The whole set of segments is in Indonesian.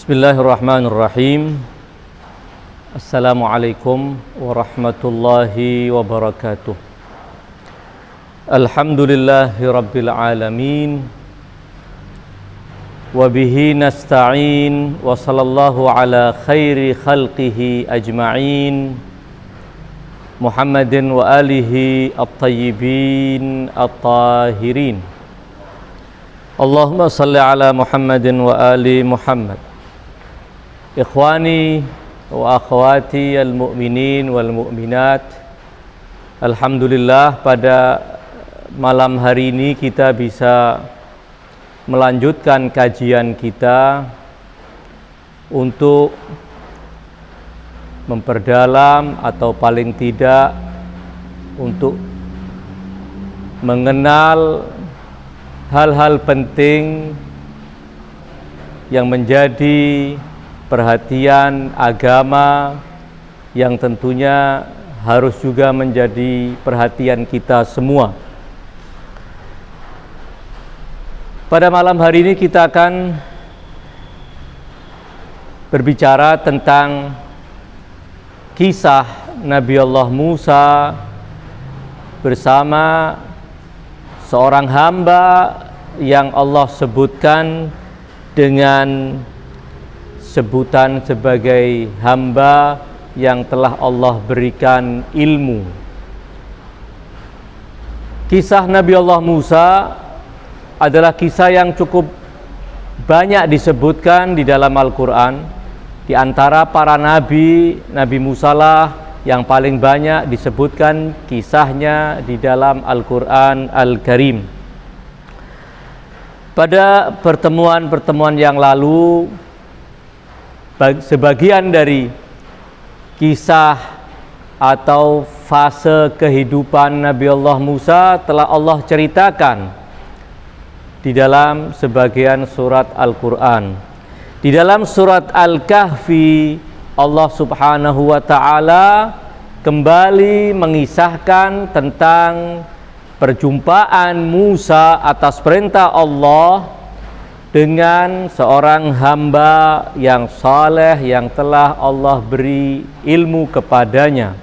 Bismillahirrahmanirrahim. Assalamualaikum warahmatullahi wabarakatuh. Alhamdulillahi rabbil alamin. Wabihi nasta'in. Wa sallallahu ala khairi khalqihi ajma'in, Muhammadin wa alihi at-tayyibin at-tahirin. Allahumma salli ala Muhammadin wa ali Muhammad. Ikhwani wa akhwati al-mu'minin wal mu'minat, alhamdulillah pada malam hari ini kita bisa melanjutkan kajian kita untuk memperdalam atau paling tidak untuk mengenal hal-hal penting yang menjadi perhatian agama, yang tentunya harus juga menjadi perhatian kita semua. Pada malam hari ini kita akan berbicara tentang kisah Nabi Allah Musa bersama seorang hamba yang Allah sebutkan dengan sebutan sebagai hamba yang telah Allah berikan ilmu. Kisah Nabi Allah Musa adalah kisah yang cukup banyak disebutkan di dalam Al-Quran. Di antara para nabi, Nabi Musa lah yang paling banyak disebutkan kisahnya di dalam Al-Quran Al-Karim. Pada pertemuan-pertemuan yang lalu, sebagian dari kisah atau fase kehidupan Nabi Allah Musa telah Allah ceritakan di dalam sebagian surat Al-Quran. Di dalam surat Al-Kahfi, Allah Subhanahu wa ta'ala kembali mengisahkan tentang perjumpaan Musa atas perintah Allah dengan seorang hamba yang saleh yang telah Allah beri ilmu kepadanya.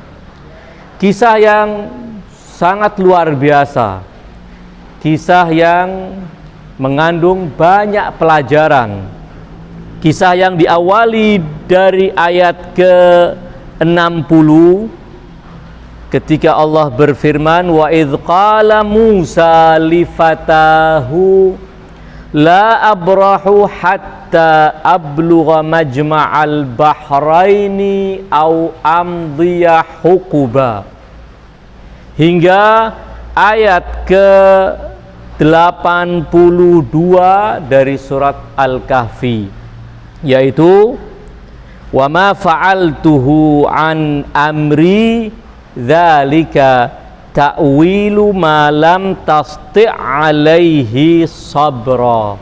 Kisah yang sangat luar biasa, kisah yang mengandung banyak pelajaran, kisah yang diawali dari ayat ke-60 ketika Allah berfirman, wa idz qala Musa li fatahu la abrahu hatta ablugha majma'al bahraini au amdiya huquba, hingga ayat ke-82 dari surat Al-Kahfi, yaitu wa ma fa'altuhu an amri dzalika ta'wilu ma lam tasti' alaihi sabra.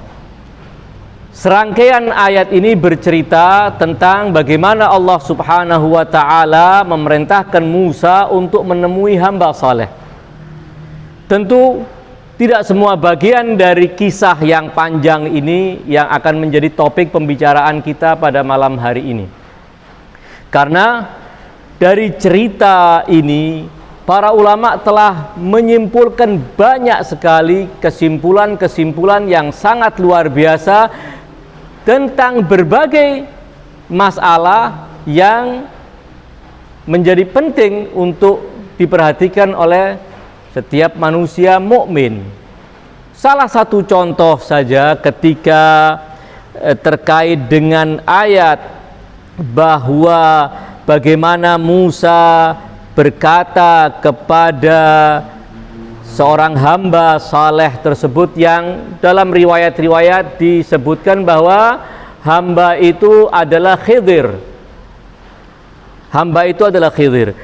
Serangkaian ayat ini bercerita tentang bagaimana Allah Subhanahu wa ta'ala memerintahkan Musa untuk menemui hamba saleh. Tentu tidak semua bagian dari kisah yang panjang ini yang akan menjadi topik pembicaraan kita pada malam hari ini. Karena dari cerita ini para ulama telah menyimpulkan banyak sekali kesimpulan-kesimpulan yang sangat luar biasa tentang berbagai masalah yang menjadi penting untuk diperhatikan oleh setiap manusia mukmin. Salah satu contoh saja ketika terkait dengan ayat bahwa bagaimana Musa berkata kepada seorang hamba saleh tersebut, yang dalam riwayat-riwayat disebutkan bahwa hamba itu adalah Khidir. Hamba itu adalah Khidir.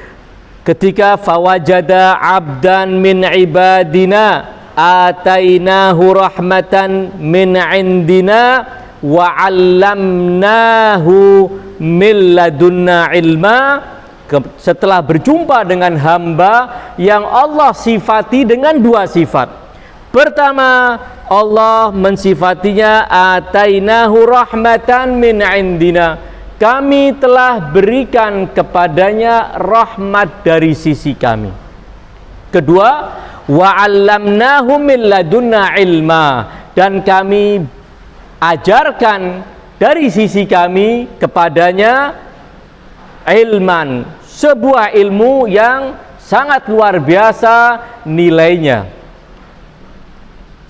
Ketika fawajada abdan min ibadina atainahu rahmatan min indina wa 'allamnahu min ladunna ilma. Setelah berjumpa dengan hamba yang Allah sifati dengan dua sifat. Pertama, Allah mensifatinya atainahu rahmatan min indina, kami telah berikan kepadanya rahmat dari sisi kami. Kedua, wa 'allamnahu min ladunna ilma, dan kami ajarkan dari sisi kami kepadanya ilman, sebuah ilmu yang sangat luar biasa nilainya.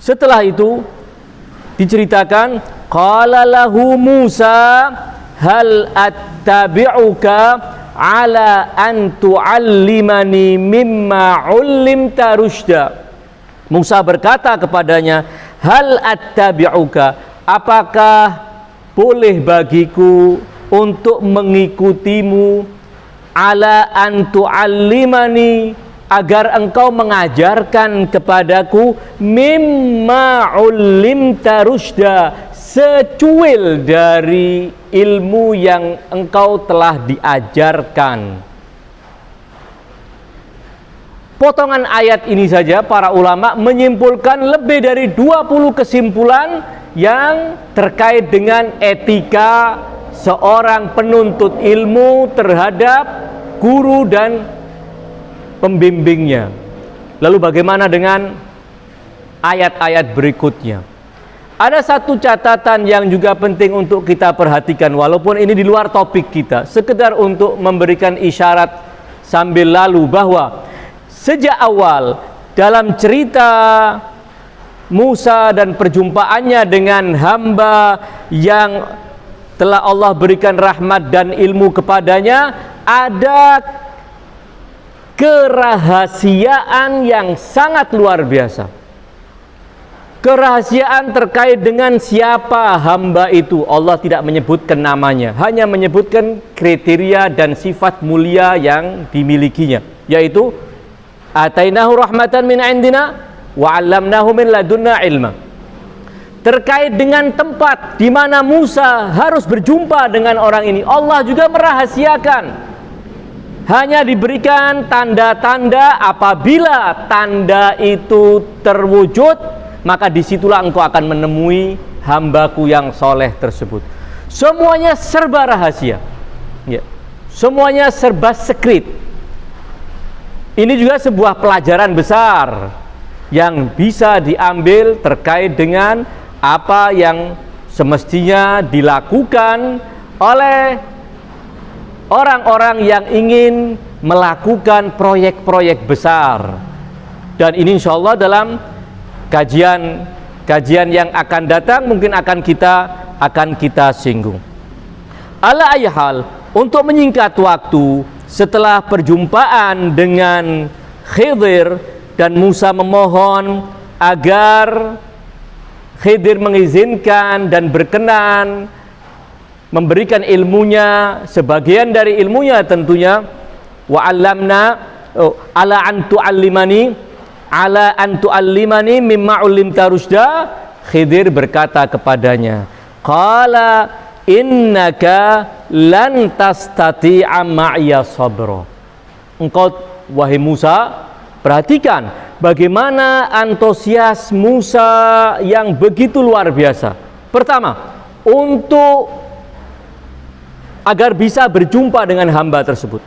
Setelah itu diceritakan, qala lahu Musa hal attabi'uka ala an tu'allimani mimma 'ullimta rusyda. Musa berkata kepadanya, hal attabi'uka, apakah boleh bagiku untuk mengikutimu, ala an tu'allimani, agar engkau mengajarkan kepadaku, mimma 'ullimta rusyda, secuil dari ilmu yang engkau telah diajarkan. Potongan ayat ini saja para ulama menyimpulkan lebih dari 20 kesimpulan yang terkait dengan etika seorang penuntut ilmu terhadap guru dan pembimbingnya. Lalu bagaimana dengan ayat-ayat berikutnya? Ada satu catatan yang juga penting untuk kita perhatikan, walaupun ini di luar topik kita, sekedar untuk memberikan isyarat sambil lalu, bahwa sejak awal dalam cerita Musa dan perjumpaannya dengan hamba yang telah Allah berikan rahmat dan ilmu kepadanya, ada kerahasiaan yang sangat luar biasa. Kerahasiaan terkait dengan siapa hamba itu. Allah tidak menyebutkan namanya, hanya menyebutkan kriteria dan sifat mulia yang dimilikinya, yaitu atainahu rahmatan min indina wa 'allamnahu min ladunna ilma. Terkait dengan tempat di mana Musa harus berjumpa dengan orang ini, Allah juga merahasiakan. Hanya diberikan tanda-tanda, apabila tanda itu terwujud, maka disitulah engkau akan menemui hambaku yang soleh tersebut. Semuanya serba rahasia, ya. Semuanya serba sekret. Ini juga sebuah pelajaran besar yang bisa diambil terkait dengan apa yang semestinya dilakukan oleh orang-orang yang ingin melakukan proyek-proyek besar. Dan ini insya Allah dalam kajian yang akan datang mungkin akan kita singgung. Ala ayyi hal, untuk menyingkat waktu, setelah perjumpaan dengan Khidir dan Musa memohon agar Khidir mengizinkan dan berkenan memberikan ilmunya, sebagian dari ilmunya tentunya, wa 'allamna ala an tu'allimani mimma 'ullimta rusyda. Khidir berkata kepadanya, qala innaka lan tastati'a ma'iya sabra. Engkau wahai Musa, perhatikan bagaimana antusias Musa yang begitu luar biasa. Pertama, agar bisa berjumpa dengan hamba tersebut.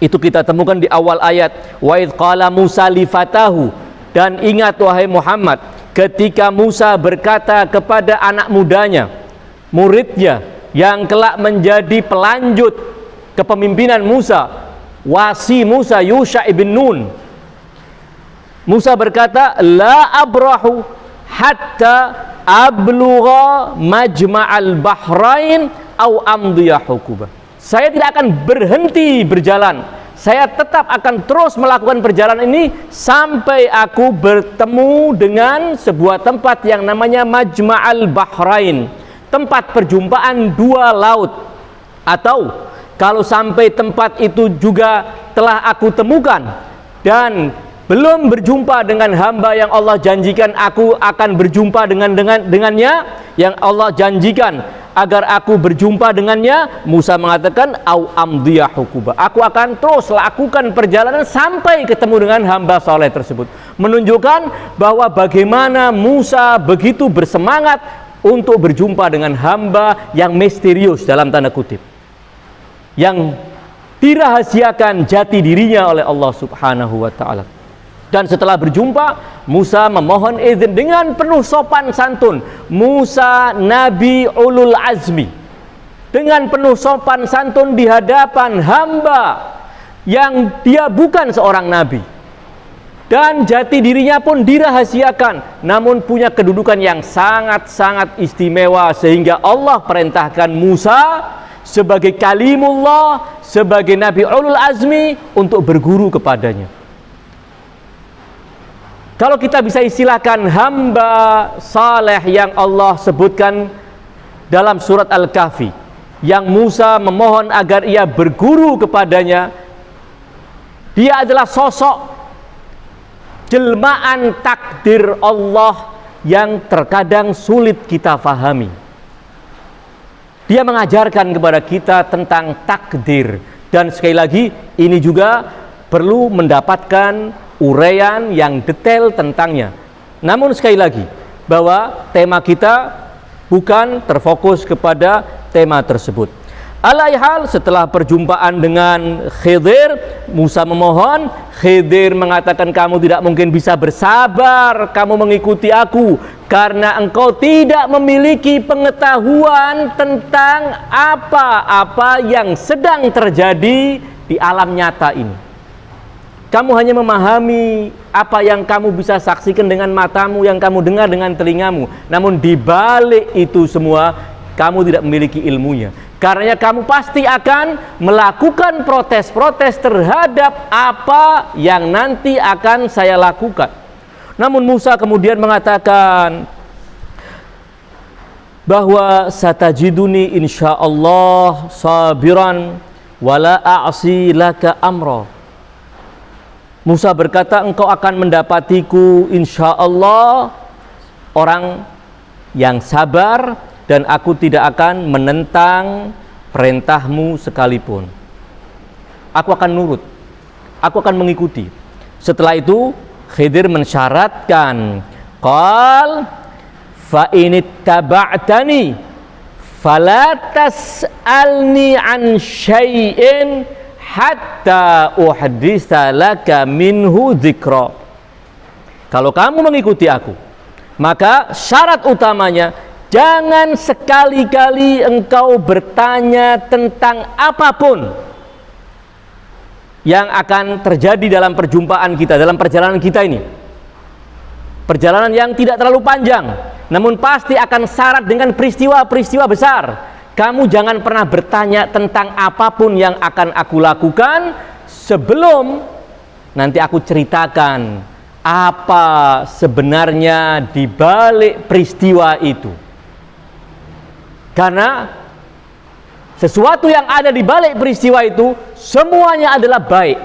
Itu kita temukan di awal ayat, wa idz qala Musa li fatahu, dan ingat wahai Muhammad, ketika Musa berkata kepada anak mudanya, muridnya yang kelak menjadi pelanjut kepemimpinan Musa, wasi Musa, Yusha ibn Nun. Musa berkata, la abrahu hatta ablugha majma'al bahrain au amdiya hukuba. Saya tidak akan berhenti berjalan, saya tetap akan terus melakukan perjalanan ini sampai aku bertemu dengan sebuah tempat yang namanya Majma'al Bahrain, tempat perjumpaan dua laut. Atau kalau sampai tempat itu juga telah aku temukan dan belum berjumpa dengan hamba yang Allah janjikan aku akan berjumpa dengannya, yang Allah janjikan agar aku berjumpa dengannya? Musa mengatakan, au amdiya hukuba, aku akan terus lakukan perjalanan sampai ketemu dengan hamba soleh tersebut. Menunjukkan bahwa bagaimana Musa begitu bersemangat untuk berjumpa dengan hamba yang misterius dalam tanda kutip, yang dirahasiakan jati dirinya oleh Allah Subhanahu wa ta'ala. Dan setelah berjumpa, Musa memohon izin dengan penuh sopan santun. Musa Nabi Ulul Azmi, dengan penuh sopan santun di hadapan hamba yang dia bukan seorang nabi, dan jati dirinya pun dirahasiakan, namun punya kedudukan yang sangat-sangat istimewa, sehingga Allah perintahkan Musa sebagai kalimullah, sebagai Nabi Ulul Azmi, untuk berguru kepadanya. Kalau kita bisa istilahkan hamba saleh yang Allah sebutkan dalam surat Al-Kahfi, yang Musa memohon agar ia berguru kepadanya, dia adalah sosok jelmaan takdir Allah yang terkadang sulit kita fahami. Dia mengajarkan kepada kita tentang takdir, dan sekali lagi ini juga perlu mendapatkan uraian yang detail tentangnya. Namun sekali lagi, bahwa tema kita bukan terfokus kepada tema tersebut. Alaihal, setelah perjumpaan dengan Khidir, Musa memohon. Khidir mengatakan, kamu tidak mungkin bisa bersabar kamu mengikuti aku, karena engkau tidak memiliki pengetahuan tentang apa-apa yang sedang terjadi di alam nyata ini. Kamu hanya memahami apa yang kamu bisa saksikan dengan matamu, yang kamu dengar dengan telingamu. Namun di balik itu semua, kamu tidak memiliki ilmunya. Karena kamu pasti akan melakukan protes-protes terhadap apa yang nanti akan saya lakukan. Namun Musa kemudian mengatakan bahwa satajiduni insyaallah sabiran wala a'si laka amra. Musa berkata, engkau akan mendapatiku insya Allah orang yang sabar, dan aku tidak akan menentang perintahmu sekalipun. Aku akan nurut, aku akan mengikuti. Setelah itu Khidir mensyaratkan, qal fa inittaba'tani fala tas'alni an syai'in hatta uhditsa laka minhu dzikra. Kalau kamu mengikuti aku, maka syarat utamanya, jangan sekali-kali engkau bertanya tentang apapun yang akan terjadi dalam perjumpaan kita, dalam perjalanan kita ini. Perjalanan yang tidak terlalu panjang, namun pasti akan syarat dengan peristiwa-peristiwa besar. Kamu jangan pernah bertanya tentang apapun yang akan aku lakukan sebelum nanti aku ceritakan apa sebenarnya di balik peristiwa itu. Karena sesuatu yang ada di balik peristiwa itu semuanya adalah baik.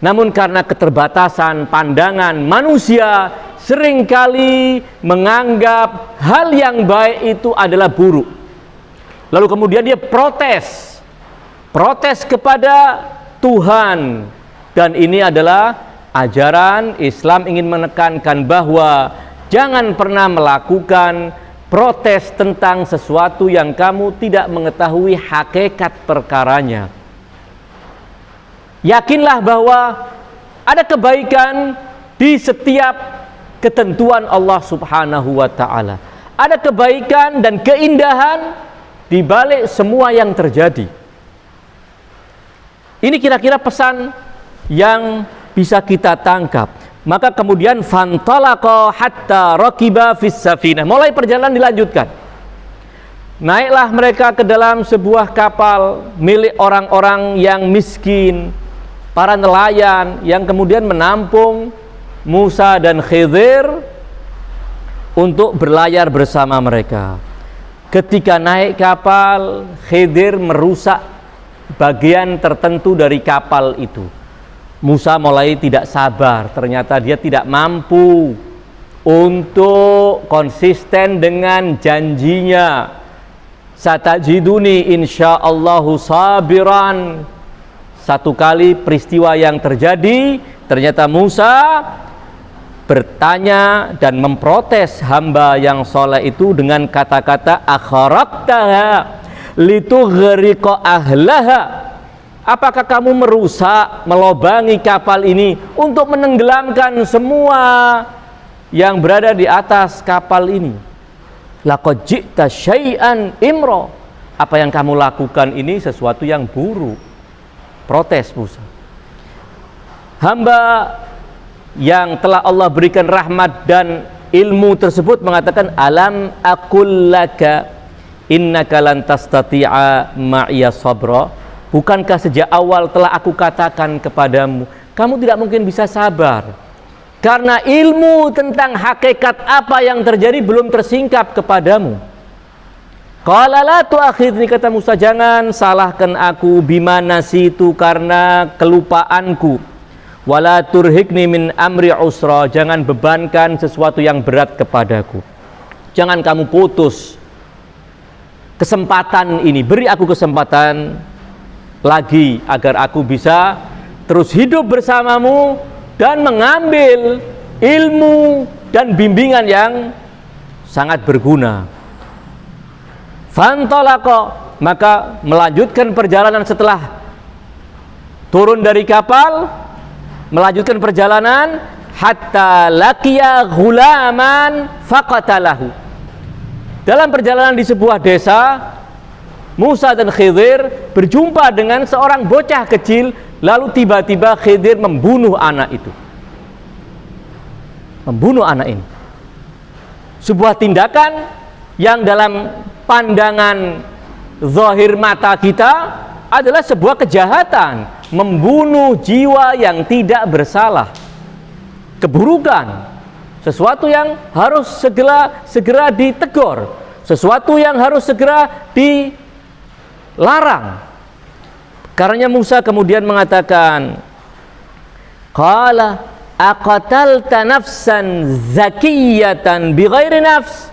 Namun karena keterbatasan pandangan manusia, seringkali menganggap hal yang baik itu adalah buruk. Lalu kemudian dia protes kepada Tuhan. Dan ini adalah ajaran Islam, ingin menekankan bahwa jangan pernah melakukan protes tentang sesuatu yang kamu tidak mengetahui hakikat perkaranya. Yakinlah bahwa ada kebaikan di setiap ketentuan Allah Subhanahu wa ta'ala. Ada kebaikan dan keindahan di balik semua yang terjadi. Ini kira-kira pesan yang bisa kita tangkap. Maka kemudian fantalaqa hatta raqiba fis safinah. Mulai perjalanan dilanjutkan. Naiklah mereka ke dalam sebuah kapal milik orang-orang yang miskin, para nelayan yang kemudian menampung Musa dan Khidir untuk berlayar bersama mereka. Ketika naik kapal, Khidir merusak bagian tertentu dari kapal itu. Musa mulai tidak sabar, ternyata dia tidak mampu untuk konsisten dengan janjinya. satajiduni insyaallahu sabiran. Satu kali peristiwa yang terjadi, ternyata Musa bertanya dan memprotes hamba yang soleh itu dengan kata-kata akharaqtaha litughriqa ahlaha. Apakah kamu merusak, melobangi kapal ini untuk menenggelamkan semua yang berada di atas kapal ini? Laqad ji'ta syai'an imra. Apa yang kamu lakukan ini sesuatu yang buruk. Protes Musa. Hamba yang telah Allah berikan rahmat dan ilmu tersebut mengatakan, alam aqul laka innaka lan tastati'a ma'iya sabra. Bukankah sejak awal telah aku katakan kepadamu, kamu tidak mungkin bisa sabar karena ilmu tentang hakikat apa yang terjadi belum tersingkap kepadamu. Qala la tu'akhidni, kata Musa, jangan salahkan aku bima nasitu, karena kelupaanku. Wala turhikni min amri usra, jangan bebankan sesuatu yang berat kepadaku. Jangan kamu putus kesempatan ini, beri aku kesempatan lagi agar aku bisa terus hidup bersamamu dan mengambil ilmu dan bimbingan yang sangat berguna. Fantalaqa, maka melanjutkan perjalanan setelah turun dari kapal, melanjutkan perjalanan hatta laqiya ghulaman faqatalahu. Dalam perjalanan di sebuah desa, Musa dan Khidir berjumpa dengan seorang bocah kecil, lalu tiba-tiba Khidir membunuh anak itu. Membunuh anak ini. Sebuah tindakan yang dalam pandangan zahir mata kita adalah sebuah kejahatan, membunuh jiwa yang tidak bersalah. Keburukan, sesuatu yang harus segera ditegur, sesuatu yang harus segera dilarang. Karena Musa kemudian mengatakan, qala aqatalta nafsan zakiyatan bighairi nafs.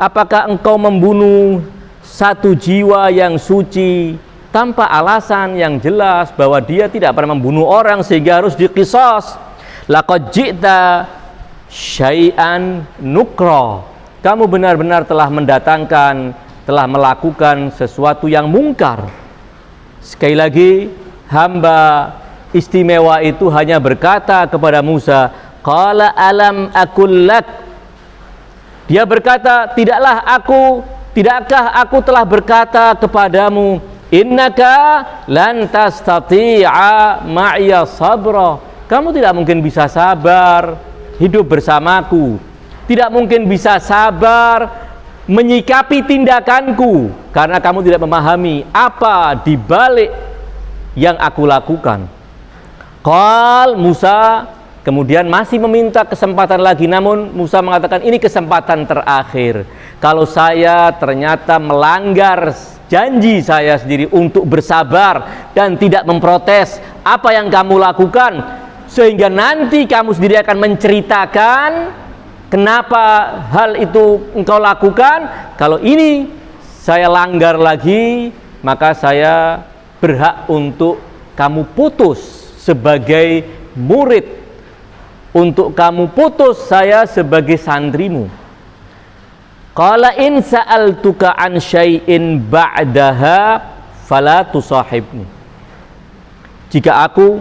Apakah engkau membunuh satu jiwa yang suci tanpa alasan yang jelas bahwa dia tidak pernah membunuh orang sehingga harus diqisas? Laqad ji'ta syai'an nukra. Kamu benar-benar telah mendatangkan, telah melakukan sesuatu yang mungkar. Sekali lagi, hamba istimewa itu hanya berkata kepada Musa, qala alam aqul lak. Dia berkata, tidakkah aku telah berkata kepadamu, innaka lan tastati'a ma'iya sabra. Kamu tidak mungkin bisa sabar hidup bersamaku. Tidak mungkin bisa sabar menyikapi tindakanku karena kamu tidak memahami apa di balik yang aku lakukan. Qal Musa kemudian masih meminta kesempatan lagi, namun Musa mengatakan ini kesempatan terakhir. Kalau saya ternyata melanggar janji saya sendiri untuk bersabar dan tidak memprotes apa yang kamu lakukan, sehingga nanti kamu sendiri akan menceritakan kenapa hal itu engkau lakukan. Kalau ini saya langgar lagi, maka saya berhak untuk kamu putus sebagai murid, untuk kamu putus saya sebagai santrimu. Qala in sa'altuka an syai'in ba'daha fala tusahibni. Jika aku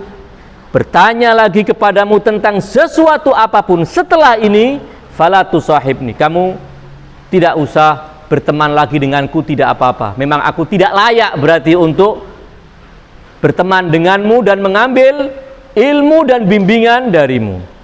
bertanya lagi kepadamu tentang sesuatu apapun setelah ini, fala tusahibni, kamu tidak usah berteman lagi denganku, tidak apa-apa. Memang aku tidak layak berarti untuk berteman denganmu dan mengambil ilmu dan bimbingan darimu.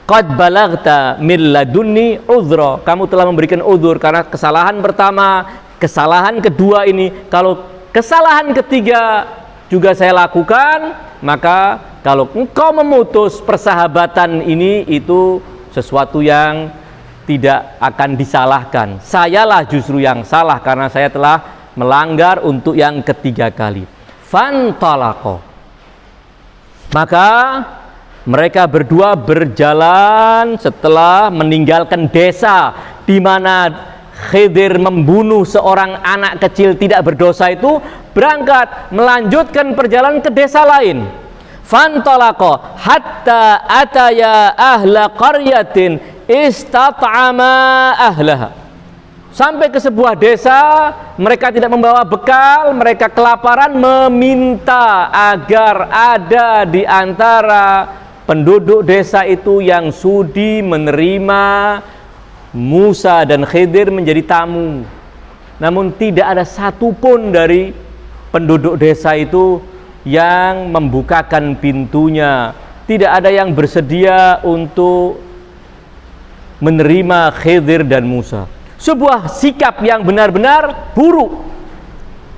Qad balagta min ladunni udhra. Kamu telah memberikan udhur karena kesalahan pertama, kesalahan kedua ini. Kalau kesalahan ketiga juga saya lakukan, maka kalau engkau memutus persahabatan ini, itu sesuatu yang tidak akan disalahkan. Sayalah justru yang salah karena saya telah melanggar untuk yang ketiga kali. Fantalaqo. Maka mereka berdua berjalan setelah meninggalkan desa di mana Khidir membunuh seorang anak kecil tidak berdosa itu, berangkat melanjutkan perjalanan ke desa lain. Fantalaqa hatta ataya ahla qaryatin istat'ama ahlaha. Sampai ke sebuah desa, mereka tidak membawa bekal, mereka kelaparan, meminta agar ada di antara penduduk desa itu yang sudi menerima Musa dan Khidir menjadi tamu. Namun tidak ada satupun dari penduduk desa itu yang membukakan pintunya. Tidak ada yang bersedia untuk menerima Khidir dan Musa. Sebuah sikap yang benar-benar buruk.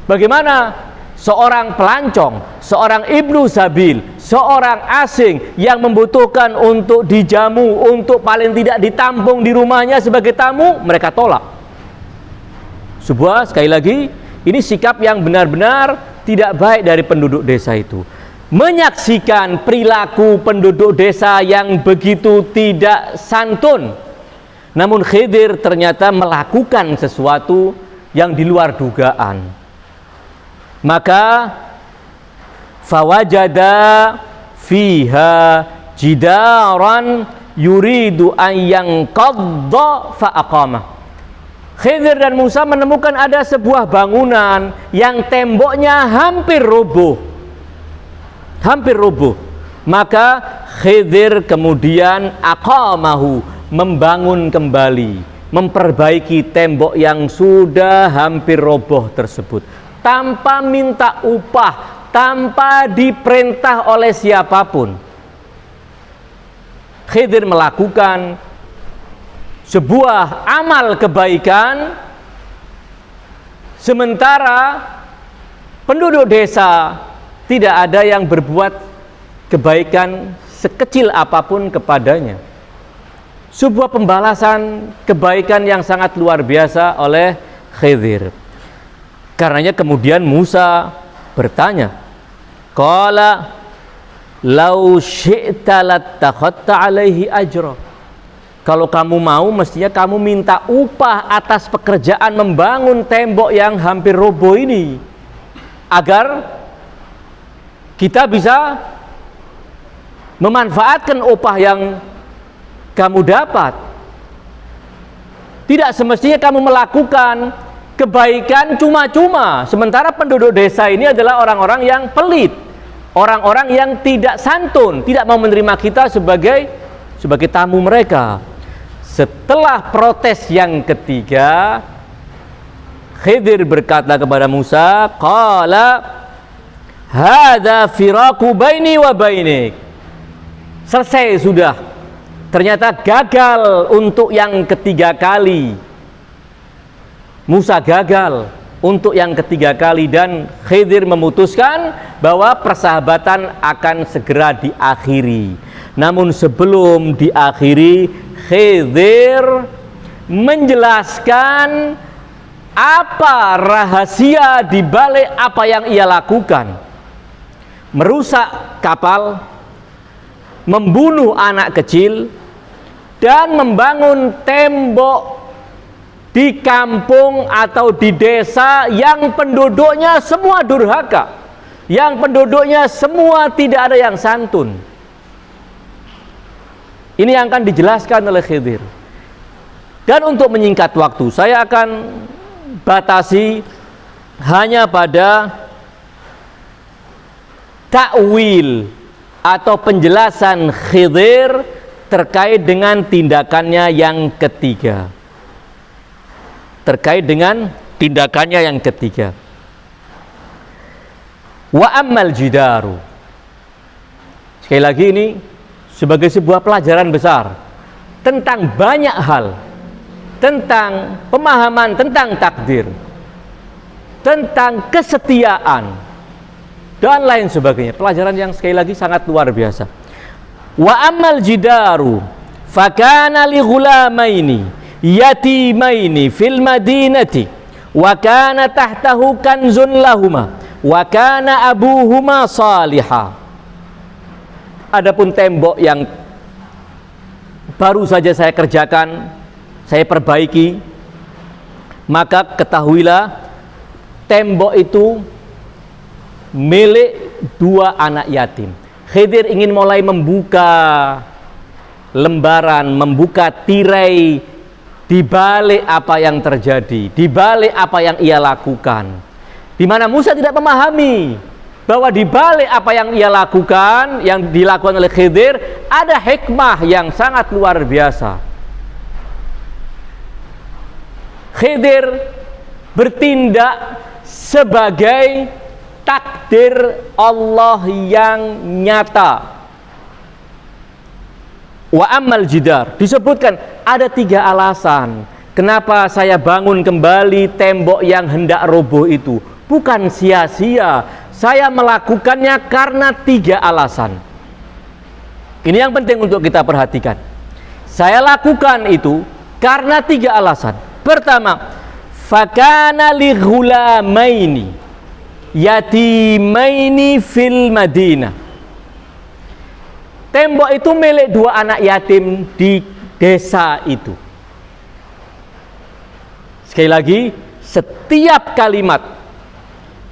Bagaimana seorang pelancong, seorang ibnu sabil, seorang asing yang membutuhkan untuk dijamu, untuk paling tidak ditampung di rumahnya sebagai tamu, mereka tolak. Sekali lagi, ini sikap yang benar-benar tidak baik dari penduduk desa itu. Menyaksikan perilaku penduduk desa yang begitu tidak santun, namun Khidir ternyata melakukan sesuatu yang di luar dugaan. Maka fawajada fiha jidaran yuridu an yanqadda fa'aqama. Khidir dan Musa menemukan ada sebuah bangunan yang temboknya hampir roboh. Maka Khidir kemudian aqamahu, membangun kembali, memperbaiki tembok yang sudah hampir roboh tersebut, tanpa minta upah, tanpa diperintah oleh siapapun. Khidir melakukan sebuah amal kebaikan, sementara penduduk desa tidak ada yang berbuat kebaikan sekecil apapun kepadanya. Sebuah pembalasan kebaikan yang sangat luar biasa oleh Khidir. Karenanya kemudian Musa bertanya, qala lau syi'ta lattakhadta alaihi ajra. Kalau kamu mau, mestinya kamu minta upah atas pekerjaan membangun tembok yang hampir roboh ini, agar kita bisa memanfaatkan upah yang kamu dapat. Tidak semestinya kamu melakukan kebaikan cuma-cuma, sementara penduduk desa ini adalah orang-orang yang pelit, orang-orang yang tidak santun, tidak mau menerima kita sebagai tamu mereka. Setelah protes yang ketiga, Khidir berkata kepada Musa, qala hadza firaqu baini wa bainik. Selesai sudah. Ternyata gagal untuk yang ketiga kali. Musa gagal untuk yang ketiga kali, dan Khidir memutuskan bahwa persahabatan akan segera diakhiri. Namun sebelum diakhiri, Khidir menjelaskan apa rahasia di balik apa yang ia lakukan. Merusak kapal, membunuh anak kecil, dan membangun tembok di kampung atau di desa yang penduduknya semua durhaka, yang penduduknya semua tidak ada yang santun. Ini yang akan dijelaskan oleh Khidir. Dan untuk menyingkat waktu, saya akan batasi hanya pada takwil atau penjelasan Khidir terkait dengan tindakannya yang ketiga. Wa ammal jidaru. Sekali lagi ini sebagai sebuah pelajaran besar tentang banyak hal, tentang pemahaman tentang takdir, tentang kesetiaan, dan lain sebagainya. Pelajaran yang sekali lagi sangat luar biasa. Wa ammal jidaru fakana li ghulamaini yatimaini fil madinati wa kana tahtahu kanzun lahuma wa kana abuhuma salihah. Adapun tembok yang baru saja saya kerjakan, saya perbaiki, maka ketahuilah tembok itu milik dua anak yatim. Khidir ingin mulai membuka lembaran, membuka tirai di balik apa yang terjadi, di balik apa yang ia lakukan, di mana Musa tidak memahami bahwa di balik apa yang ia lakukan, yang dilakukan oleh Khidir, ada hikmah yang sangat luar biasa. Khidir bertindak sebagai takdir Allah yang nyata. Wa ammal jidar, disebutkan ada 3 alasan kenapa saya bangun kembali tembok yang hendak roboh itu. Bukan sia-sia, saya melakukannya karena 3 alasan. Ini yang penting untuk kita perhatikan. Saya lakukan itu karena 3 alasan. Pertama, fakana li ghulamaini yatimaini fil Madinah. Tembok itu milik 2 anak yatim di desa itu. Sekali lagi, setiap kalimat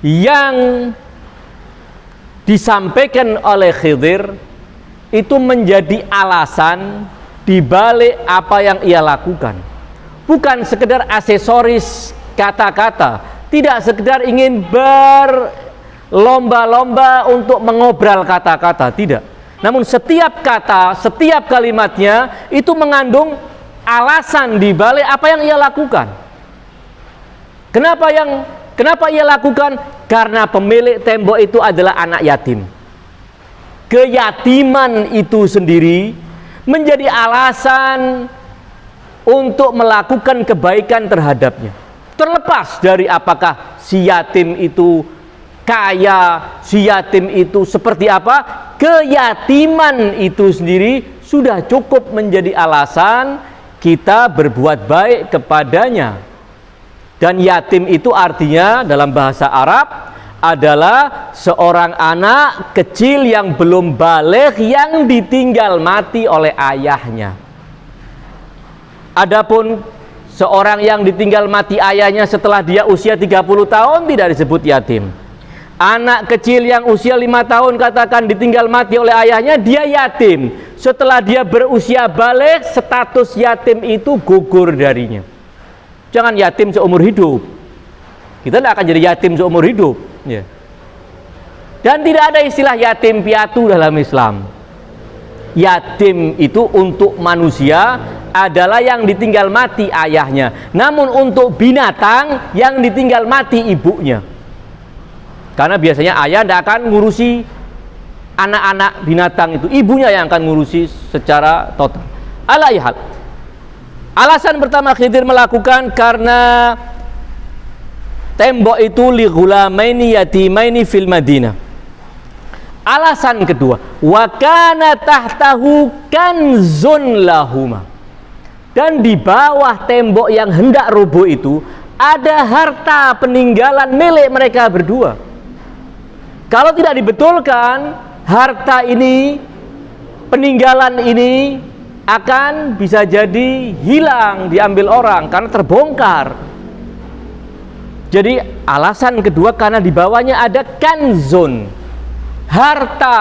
yang disampaikan oleh Khidir itu menjadi alasan di balik apa yang ia lakukan. Bukan sekedar aksesoris kata-kata, tidak sekedar ingin berlomba-lomba untuk mengobral kata-kata, tidak. Namun setiap kata, setiap kalimatnya itu mengandung alasan di balik apa yang ia lakukan. Kenapa ia lakukan? Karena pemilik tembok itu adalah anak yatim. Keyatiman itu sendiri menjadi alasan untuk melakukan kebaikan terhadapnya. Terlepas dari apakah si yatim itu kaya, si yatim itu seperti apa, keyatiman itu sendiri sudah cukup menjadi alasan kita berbuat baik kepadanya. Dan yatim itu artinya dalam bahasa Arab adalah seorang anak kecil yang belum baligh yang ditinggal mati oleh ayahnya. Adapun seorang yang ditinggal mati ayahnya setelah dia usia 30 tahun tidak disebut yatim. Anak kecil yang usia 5 tahun katakan ditinggal mati oleh ayahnya, dia yatim. Setelah dia berusia balik, status yatim itu gugur darinya. Jangan yatim seumur hidup. Kita tidak akan jadi yatim seumur hidup, ya. Dan tidak ada istilah yatim piatu dalam Islam. Yatim itu untuk manusia adalah yang ditinggal mati ayahnya. Namun untuk binatang yang ditinggal mati ibunya. Karena biasanya ayah tidak akan ngurusi anak-anak binatang itu, ibunya yang akan ngurusi secara total. Alaihal, alasan pertama Khidir melakukan karena tembok itu li ghulamaini yatimaini fil Madinah. Alasan kedua, wa kana tahtahu kanzun lahuma. Dan di bawah tembok yang hendak roboh itu ada harta peninggalan milik mereka berdua. Kalau tidak dibetulkan, harta ini, peninggalan ini akan bisa jadi hilang, diambil orang karena terbongkar. Jadi alasan kedua karena di bawahnya ada kanzun, harta.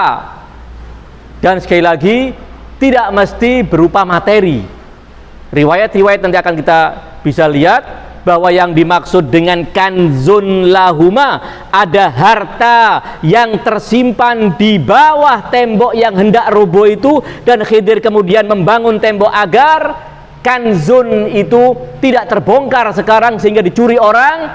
Dan sekali lagi tidak mesti berupa materi. Riwayat-riwayat nanti akan kita bisa lihat bahwa yang dimaksud dengan kanzun lahuma ada harta yang tersimpan di bawah tembok yang hendak roboh itu, dan Khidir kemudian membangun tembok agar kanzun itu tidak terbongkar sekarang sehingga dicuri orang,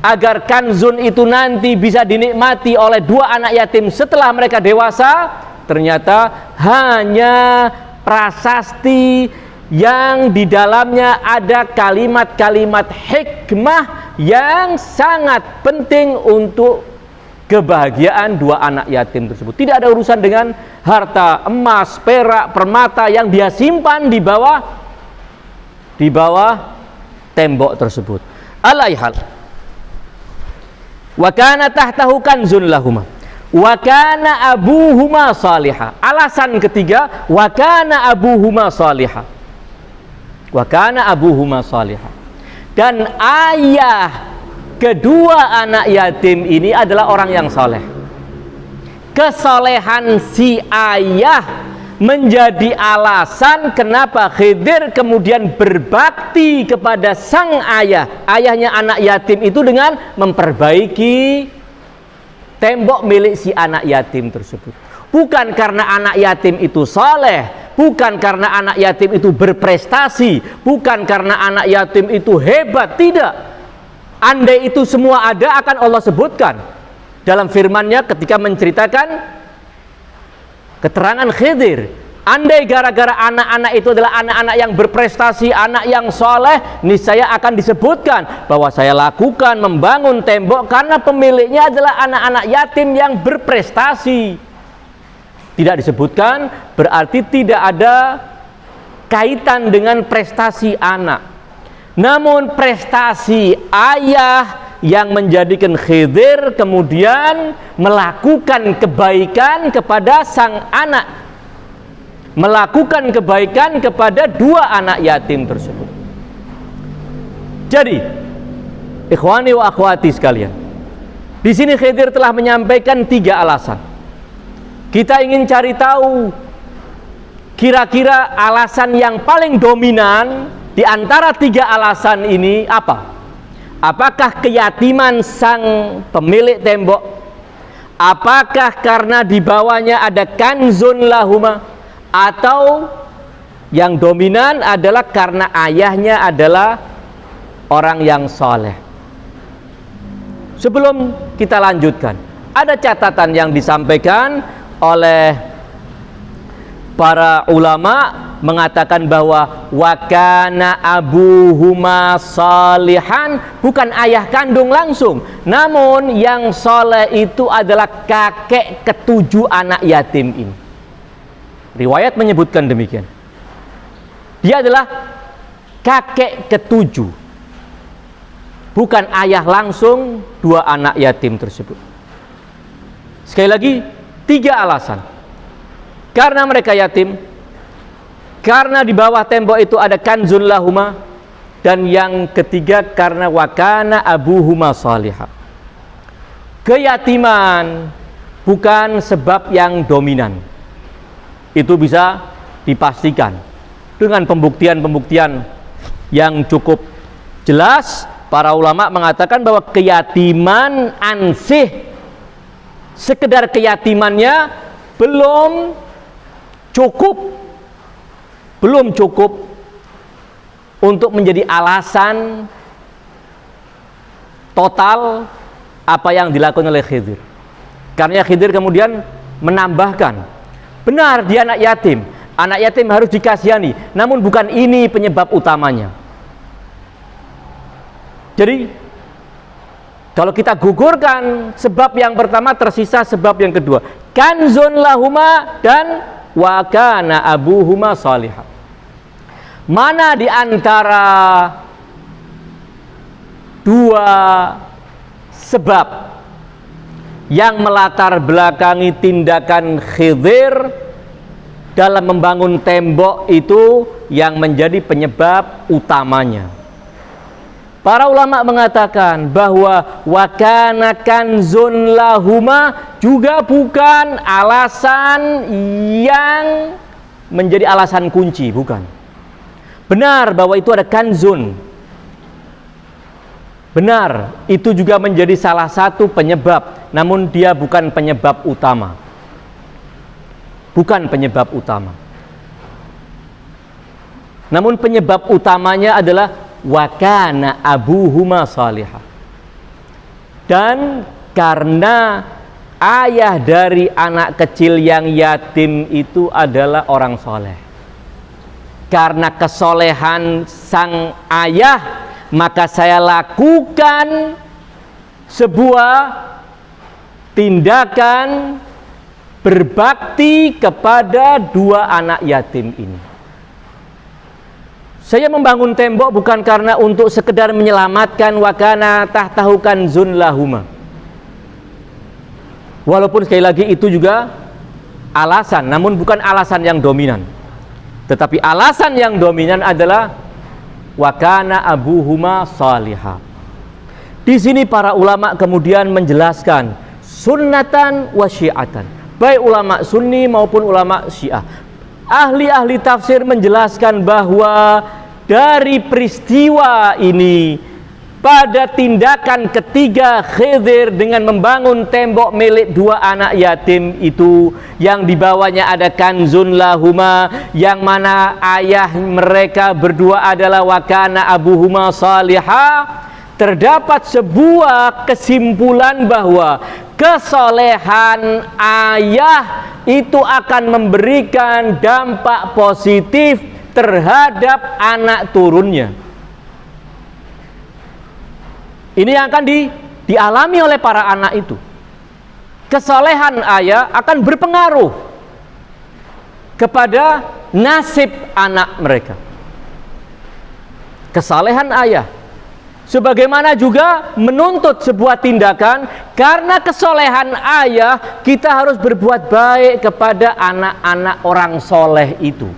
agar kanzun itu nanti bisa dinikmati oleh 2 anak yatim setelah mereka dewasa. Ternyata hanya prasasti yang di dalamnya ada kalimat-kalimat hikmah yang sangat penting untuk kebahagiaan 2 anak yatim tersebut. Tidak ada urusan dengan harta emas, perak, permata yang dia simpan di bawah tembok tersebut. Alaihal, wa kana tahtahu kanzun lahuma wa kana abuhuma salihah. Alasan ketiga, wa kana abuhuma salihah. Wa kana abuhuma salihah. dan ayah kedua anak yatim ini adalah orang yang soleh. Kesolehan si ayah menjadi alasan kenapa Khidir kemudian berbakti kepada sang ayah, ayahnya anak yatim itu, dengan memperbaiki tembok milik si anak yatim tersebut. Bukan karena anak yatim itu soleh, bukan karena anak yatim itu berprestasi, bukan karena anak yatim itu hebat, tidak. Andai itu semua ada, akan Allah sebutkan dalam firman-Nya ketika menceritakan keterangan Khidir. Andai gara-gara anak-anak itu adalah anak-anak yang berprestasi, anak yang soleh, niscaya akan disebutkan bahwa saya lakukan membangun tembok karena pemiliknya adalah anak-anak yatim yang berprestasi. Tidak disebutkan, berarti tidak ada kaitan dengan prestasi anak. Namun prestasi ayah yang menjadikan Khidir kemudian melakukan kebaikan kepada sang anak, melakukan kebaikan kepada dua anak yatim tersebut. Jadi, ikhwani wa akhwati sekalian, di sini Khidir telah menyampaikan 3 alasan. Kita ingin cari tahu kira-kira alasan yang paling dominan di antara 3 alasan ini apa? Apakah keyatiman sang pemilik tembok? Apakah karena di bawahnya ada kanzun lahuma? Atau yang dominan adalah karena ayahnya adalah orang yang soleh? Sebelum kita lanjutkan, ada catatan yang disampaikan oleh para ulama mengatakan bahwa wakana abuhuma salihan, bukan ayah kandung langsung, namun yang soleh itu adalah kakek ke-7 anak yatim ini. Riwayat menyebutkan demikian. Dia adalah kakek ke-7, bukan ayah langsung 2 anak yatim tersebut. Sekali lagi, 3 alasan. Karena mereka yatim, karena di bawah tembok itu ada kanzun lahuma, dan yang ketiga karena wakana abuhuma salihah. Keyatiman bukan sebab yang dominan. Itu bisa dipastikan dengan pembuktian-pembuktian yang cukup jelas. Para ulama mengatakan bahwa keyatiman ansih, sekedar keyatimannya belum cukup untuk menjadi alasan total apa yang dilakukan oleh Khidir. Karena Khidir kemudian menambahkan, benar dia anak yatim harus dikasihani, namun bukan ini penyebab utamanya. Jadi kalau kita gugurkan sebab yang pertama, tersisa sebab yang kedua, kanzun lahuma dan wakana abuhuma salihah. Mana di antara 2 sebab yang melatar belakangi tindakan Khidir dalam membangun tembok itu yang menjadi penyebab utamanya? Para ulama mengatakan bahwa wakana kanzun lahuma juga bukan alasan yang menjadi alasan kunci, bukan. Benar bahwa itu ada kanzun, benar itu juga menjadi salah satu penyebab, namun dia bukan penyebab utama. Bukan penyebab utama. Namun penyebab utamanya adalah wakana abuhuma salihah. Dan karena ayah dari anak kecil yang yatim itu adalah orang soleh. Karena kesolehan sang ayah, maka saya lakukan sebuah tindakan berbakti kepada 2 anak yatim ini. Saya membangun tembok bukan karena untuk sekedar menyelamatkan wakana tahtahu kanzun lahuma. Walaupun sekali lagi itu juga alasan, namun bukan alasan yang dominan. Tetapi alasan yang dominan adalah wa kana abuhuma salihah. Di sini para ulama kemudian menjelaskan sunnatan wa syi'atan, baik ulama sunni maupun ulama syiah. Ahli-ahli tafsir menjelaskan bahwa dari peristiwa ini, pada tindakan ketiga Khidir dengan membangun tembok milik dua anak yatim itu, yang dibawanya ada kanzun lahuma, yang mana ayah mereka berdua adalah wa kana abuhuma salihah, terdapat sebuah kesimpulan bahwa kesolehan ayah itu akan memberikan dampak positif terhadap anak turunnya. Ini yang akan dialami oleh para anak itu. Kesolehan ayah akan berpengaruh kepada nasib anak mereka. Kesolehan ayah, sebagaimana juga menuntut sebuah tindakan, karena kesolehan ayah kita harus berbuat baik kepada anak-anak orang soleh itu.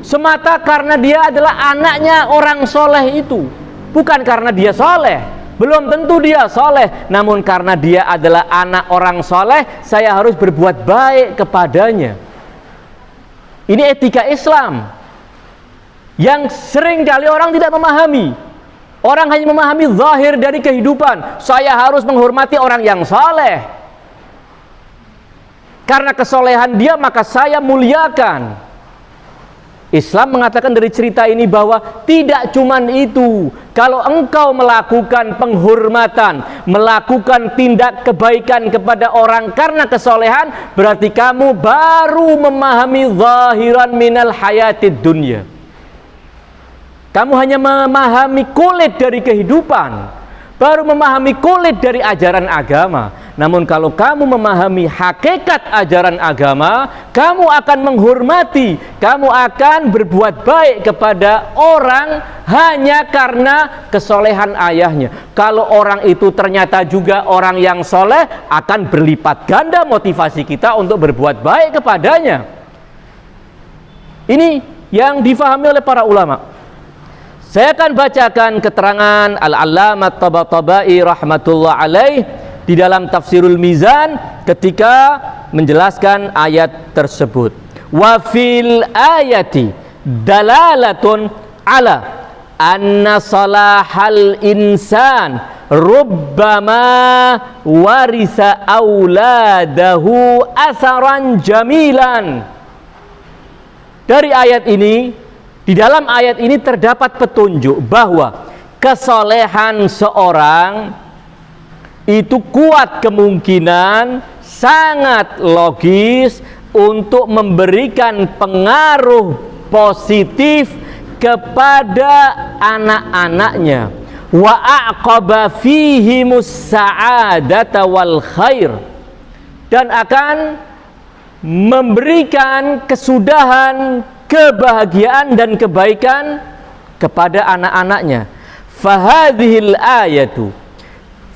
Semata karena dia adalah anaknya orang soleh itu, bukan karena dia soleh, belum tentu dia soleh, namun karena dia adalah anak orang soleh, saya harus berbuat baik kepadanya. Ini etika Islam yang sering kali orang tidak memahami. Orang hanya memahami zahir dari kehidupan. Saya harus menghormati orang yang soleh, karena kesolehan dia maka saya muliakan. Islam mengatakan dari cerita ini bahwa tidak cuman itu. Kalau engkau melakukan penghormatan, melakukan tindak kebaikan kepada orang karena kesolehan, berarti kamu baru memahami zahiran minal hayatid dunya. Kamu hanya memahami kulit dari kehidupan, baru memahami kulit dari ajaran agama. Namun kalau kamu memahami hakikat ajaran agama, kamu akan menghormati, kamu akan berbuat baik kepada orang hanya karena kesolehan ayahnya. Kalau orang itu ternyata juga orang yang soleh, akan berlipat ganda motivasi kita untuk berbuat baik kepadanya. Ini yang difahami oleh para ulama. Saya akan bacakan keterangan Al-Allamah Tabatabai rahmatullah alaih di dalam Tafsirul Mizan ketika menjelaskan ayat tersebut. Wa fil ayati dalalatun ala anna salahal insan rubbama warisa auladahu asaran jamilan. Dari ayat ini, di dalam ayat ini terdapat petunjuk bahwa kesolehan seorang itu kuat kemungkinan, sangat logis untuk memberikan pengaruh positif kepada anak-anaknya. Wa aqaba fihimus sa'adata wal khair, dan akan memberikan kesudahan, kebahagiaan dan kebaikan kepada anak-anaknya. Fahadhil ayatu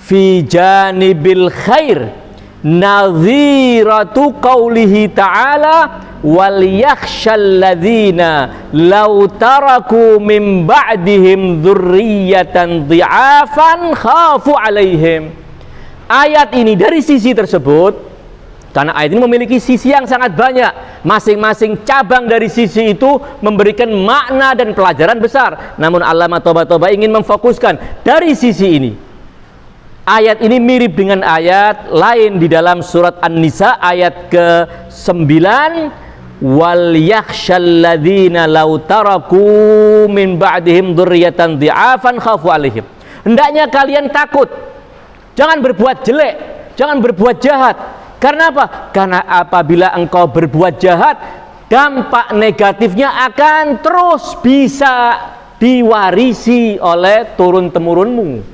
fi janibil khair nadhiratu qawlihi ta'ala wal yakhshal ladzina law taraku min ba'dihim dzurriyyatan dhi'afan khafu 'alaihim. Ayat ini dari sisi tersebut, karena ayat ini memiliki sisi yang sangat banyak, masing-masing cabang dari sisi itu memberikan makna dan pelajaran besar. Namun Allamah Tabatabai ingin memfokuskan dari sisi ini. Ayat ini mirip dengan ayat lain di dalam surat An-Nisa ayat ke-9, wal yakhshal ladzina law taraku min ba'dihim dzurriyyatan dhi'afan khafu 'alaihim. Hendaknya kalian takut, jangan berbuat jelek, jangan berbuat jahat. Karena apa? Karena apabila engkau berbuat jahat, dampak negatifnya akan terus bisa diwarisi oleh turun-temurunmu.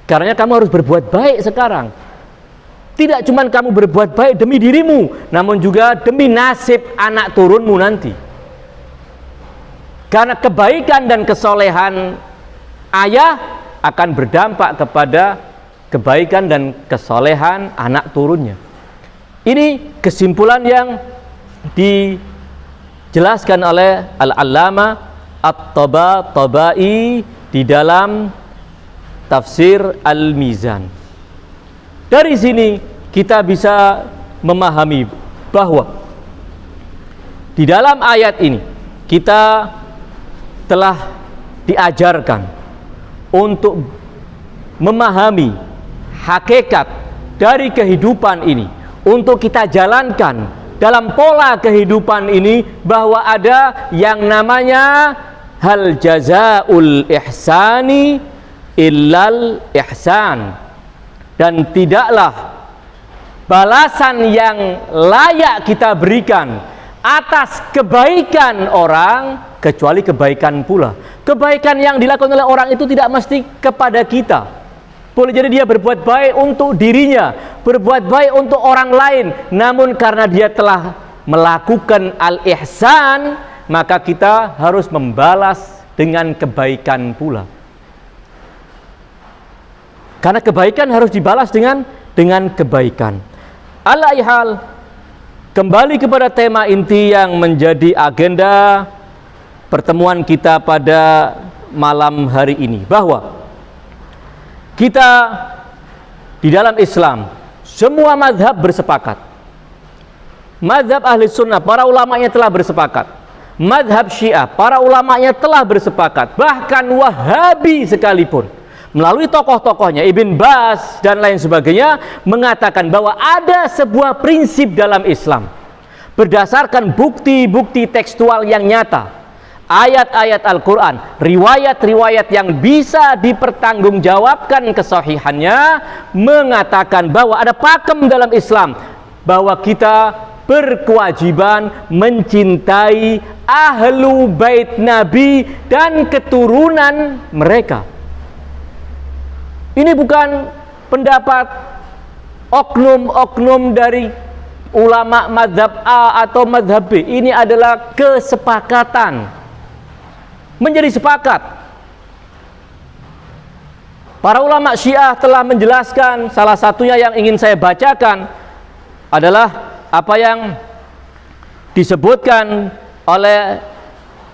Karena kamu harus berbuat baik sekarang. Tidak cuma kamu berbuat baik demi dirimu, namun juga demi nasib anak turunmu nanti. Karena kebaikan dan kesolehan ayah akan berdampak kepada kebaikan dan kesolehan anak turunnya. Ini kesimpulan yang dijelaskan oleh Al-Allamah At-Tabatabai di dalam tafsir Al-Mizan. Dari sini kita bisa memahami bahwa di dalam ayat ini kita telah diajarkan untuk memahami hakikat dari kehidupan ini, untuk kita jalankan dalam pola kehidupan ini, bahwa ada yang namanya hal jazaul ihsani illal ihsan, dan tidaklah balasan yang layak kita berikan atas kebaikan orang kecuali kebaikan pula. Kebaikan yang dilakukan oleh orang itu tidak mesti kepada kita. Boleh jadi dia berbuat baik untuk dirinya, berbuat baik untuk orang lain, namun karena dia telah melakukan al-ihsan, maka kita harus membalas dengan kebaikan pula. Karena kebaikan harus dibalas dengan kebaikan. Alaihal, kembali kepada tema inti yang menjadi agenda pertemuan kita pada malam hari ini, bahwa kita di dalam Islam semua mazhab bersepakat. Mazhab ahli sunnah, para ulamanya telah bersepakat. Mazhab syiah, para ulamanya telah bersepakat. Bahkan Wahabi sekalipun melalui tokoh-tokohnya Ibn Baz dan lain sebagainya mengatakan bahwa ada sebuah prinsip dalam Islam berdasarkan bukti-bukti tekstual yang nyata, ayat-ayat Al-Quran, riwayat-riwayat yang bisa dipertanggungjawabkan kesahihannya, mengatakan bahwa ada pakem dalam Islam bahwa kita berkewajiban mencintai ahlu bait Nabi dan keturunan mereka. Ini bukan pendapat oknum-oknum dari ulama mazhab A atau mazhab B. Ini adalah kesepakatan. Menjadi sepakat. Para ulama Syiah telah menjelaskan, salah satunya yang ingin saya bacakan adalah apa yang disebutkan oleh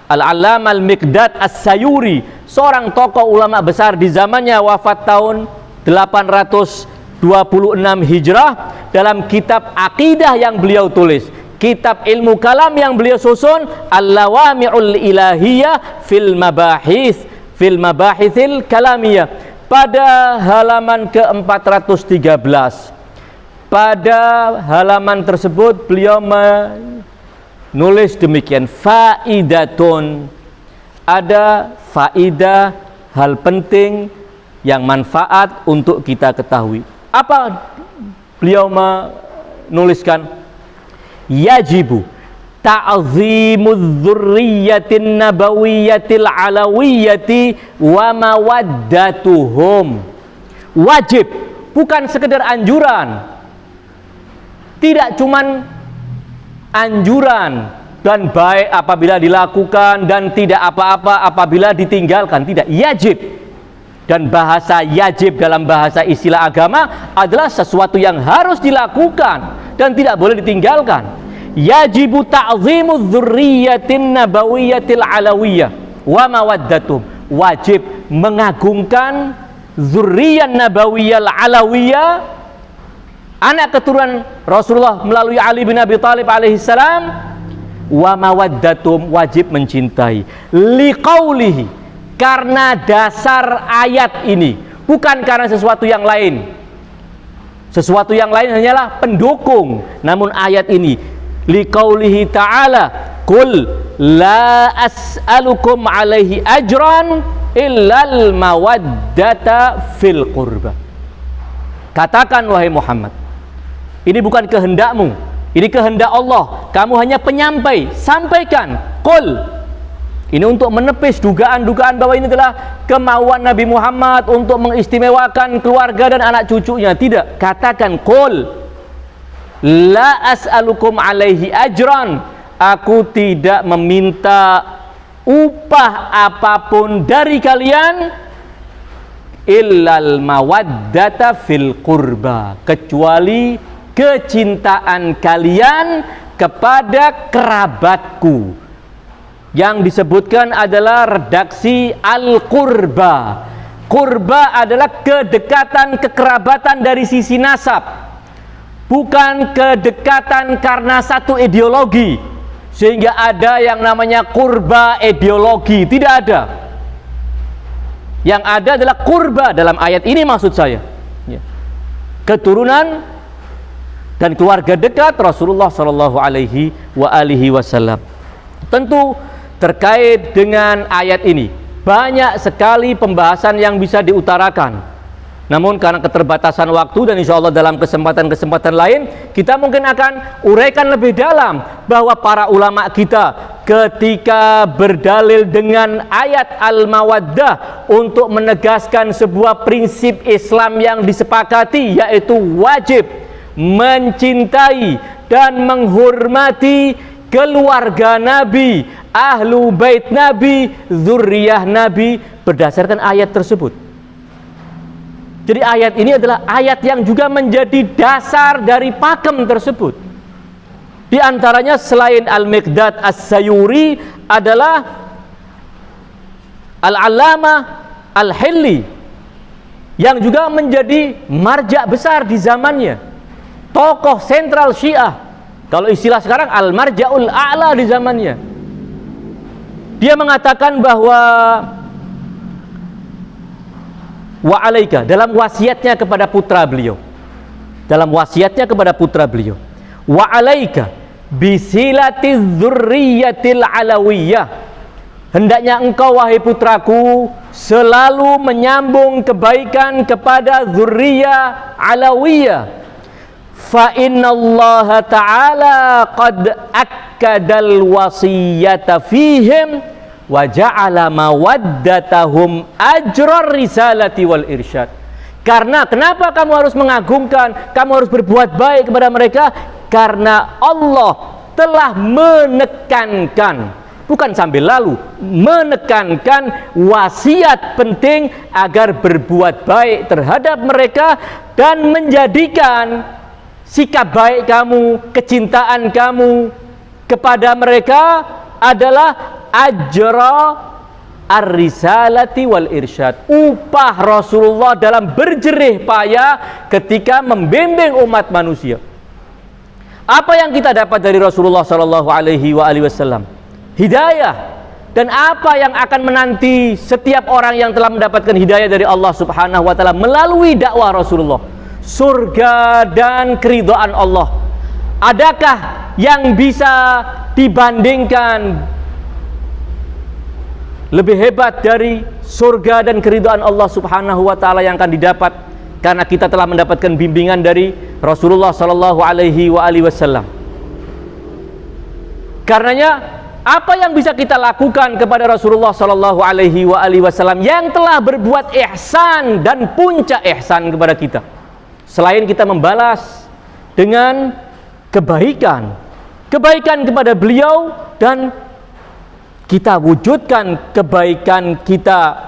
Al-Allamah Al-Miqdad As-Sayuri, seorang tokoh ulama besar di zamannya, wafat tahun 826 Hijrah, dalam kitab akidah yang beliau tulis, kitab ilmu kalam yang beliau susun, Al-Lawami'ul Ilahiyah fil Mabahithil Kalamiyah, pada halaman ke-413. Pada halaman tersebut beliau menulis demikian, faidatun, ada faidah, hal penting yang manfaat untuk kita ketahui. Apa beliau menuliskan? Yajibu ta'zimudz dzurriyyatin nabawiyyatil alawiyyati wa mawaddatuhum. Wajib, bukan sekedar anjuran. Tidak cuman anjuran dan baik apabila dilakukan dan tidak apa-apa apabila ditinggalkan, tidak, yajib. Dan bahasa yajib dalam bahasa istilah agama adalah sesuatu yang harus dilakukan dan tidak boleh ditinggalkan. Yajibu ta'zimudz dzurriyyatin nabawiyyatil alawiyyah wa mawaddatum. Wajib mengagungkan dzurriyyah nabawiyyah alawiyah, anak keturunan Rasulullah melalui Ali bin Abi Thalib alaihissalam. Wa mawaddatum, wajib mencintai. Liqaulihi, karena dasar ayat ini, bukan karena sesuatu yang lain. Sesuatu yang lain hanyalah pendukung. Namun ayat ini, liqaulihi ta'ala, qul la as'alukum alaihi ajran illal mawaddata fil qurba. Katakan wahai Muhammad, ini bukan kehendakmu, ini kehendak Allah. Kamu hanya penyampai, sampaikan. Qul, ini untuk menepis dugaan-dugaan bahwa ini adalah kemauan Nabi Muhammad untuk mengistimewakan keluarga dan anak cucunya. Tidak, katakan qul la as'alukum alaihi ajran, aku tidak meminta upah apapun dari kalian, illal mawaddata fil qurba, kecuali kecintaan kalian kepada kerabatku. yang disebutkan adalah redaksi al-qurba. Qurba adalah kedekatan kekerabatan dari sisi nasab, bukan kedekatan karena satu ideologi, sehingga ada yang namanya qurba ideologi. Tidak ada. Yang ada adalah qurba dalam ayat ini, maksud saya keturunan dan keluarga dekat Rasulullah Shallallahu Alaihi Wasallam. Tentu terkait dengan ayat ini banyak sekali pembahasan yang bisa diutarakan. Namun karena keterbatasan waktu dan insya Allah dalam kesempatan-kesempatan lain kita mungkin akan uraikan lebih dalam bahwa para ulama kita ketika berdalil dengan ayat Al-Mawaddah untuk menegaskan sebuah prinsip Islam yang disepakati, yaitu wajib mencintai dan menghormati keluarga Nabi, ahlu bait Nabi, zuriyah Nabi, berdasarkan ayat tersebut. Jadi ayat ini adalah ayat yang juga menjadi dasar dari pakem tersebut. Di antaranya selain Al-Miqdad As-Sayuri adalah Al-Allamah Al-Hilli yang juga menjadi marja besar di zamannya, tokoh sentral Syiah, kalau istilah sekarang Al-Marja'ul A'la di zamannya. Dia mengatakan bahwa wa alaika, dalam wasiatnya kepada putra beliau, wa alaika bisilatiz dzurriyyatil alawiyah, hendaknya engkau wahai putraku selalu menyambung kebaikan kepada zurriyah alawiyah. Fa innallaha ta'ala qad akkadal wasiyata fihim wa ja'ala mawaddatahum ajrar risalati wal irsyad. Karena kenapa kamu harus mengagungkan, kamu harus berbuat baik kepada mereka? Karena Allah telah menekankan, bukan sambil lalu, menekankan wasiat penting agar berbuat baik terhadap mereka dan menjadikan sikap baik kamu, kecintaan kamu kepada mereka adalah ajra ar-risalati wal irsyad, upah Rasulullah dalam berjerih payah ketika membimbing umat manusia. Apa yang kita dapat dari Rasulullah Shallallahu Alaihi Wasallam? Hidayah. Dan apa yang akan menanti setiap orang yang telah mendapatkan hidayah dari Allah Subhanahu Wa Taala melalui dakwah Rasulullah? Surga dan keridhaan Allah. Adakah yang bisa dibandingkan lebih hebat dari surga dan keridhaan Allah Subhanahu wa taala yang akan didapat karena kita telah mendapatkan bimbingan dari Rasulullah sallallahu alaihi wasallam? Karenanya apa yang bisa kita lakukan kepada Rasulullah sallallahu alaihi wasallam yang telah berbuat ihsan dan puncak ihsan kepada kita, selain kita membalas dengan kebaikan kepada beliau dan kita wujudkan kebaikan kita